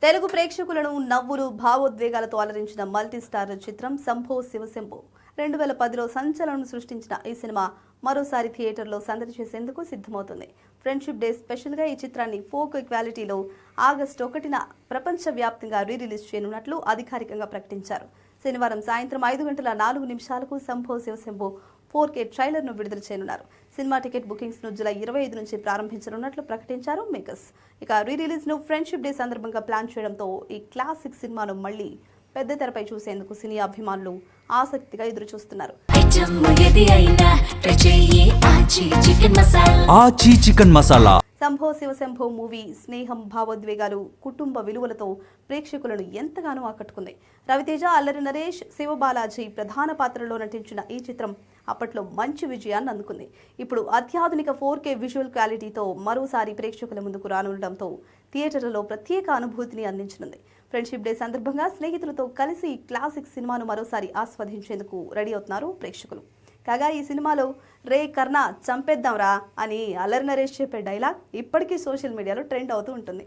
తెలుగు ప్రేక్షకులను నవ్వులు భావోద్వేగాలతో అలరించిన multi star చిత్రం శంభో శివశంభో 2010లో సంచలనం సృష్టించిన ఈ సినిమా మరోసారి థియేటర్లో సందడి చేసేందుకు సిద్ధమవుతుంది. ఫ్రెండ్షిప్ డే స్పెషల్గా ఈ చిత్రాన్ని 4K క్వాలిటీలో ఆగస్టు 1న ప్రపంచవ్యాప్తంగా రిలీజ్ చేయనున్నట్లు అధికారికంగా ప్రకటించారు. శనివారం సాయంత్రం 5:04 శంభో శివశంభో 4K ట్రైలర్ను విడుదల చేయనున్నారు. సినిమా టికెట్ బుకింగ్స్ ను జూలై 25 నుంచి ప్రారంభించనున్నట్లు ప్రకటించారు మేకర్స్. ఇక రిలీజ్ ను ఫ్రెండ్షిప్ డే సందర్భంగా ప్లాన్ చేయడంతో ఈ క్లాసిక్ సినిమాను మళ్లీ పెద్ద తెరపై చూసేందుకు సినీ అభిమానులు ఆసక్తిగా ఎదురుచూస్తున్నారు. శంభో శివశంభో మూవీ స్నేహం, భావోద్వేగాలు, కుటుంబ విలువలతో ప్రేక్షకులను ఎంతగానో ఆకట్టుకుంది. రవితేజ, అల్లరి నరేష్, శివబాలాజీ ప్రధాన పాత్రలో నటించిన ఈ చిత్రం అప్పట్లో మంచి విజయాన్ని అందుకుంది. ఇప్పుడు అత్యాధునిక 4K విజువల్ క్వాలిటీతో మరోసారి ప్రేక్షకుల ముందుకు రానుండటంతో థియేటర్లలో ప్రత్యేక అనుభూతిని అందించనుంది. ఫ్రెండ్షిప్ డే సందర్భంగా స్నేహితులతో కలిసి క్లాసిక్ సినిమాను మరోసారి ఆస్వాదించేందుకు రెడీ అవుతున్నారు ప్రేక్షకులు. కాగా ఈ సినిమాలో రే కర్ణ చంపేద్దాంరా అని అల్లరి నరేష్ చెప్పే డైలాగ్ ఇప్పటికీ సోషల్ మీడియాలో ట్రెండ్ అవుతూ ఉంటుంది.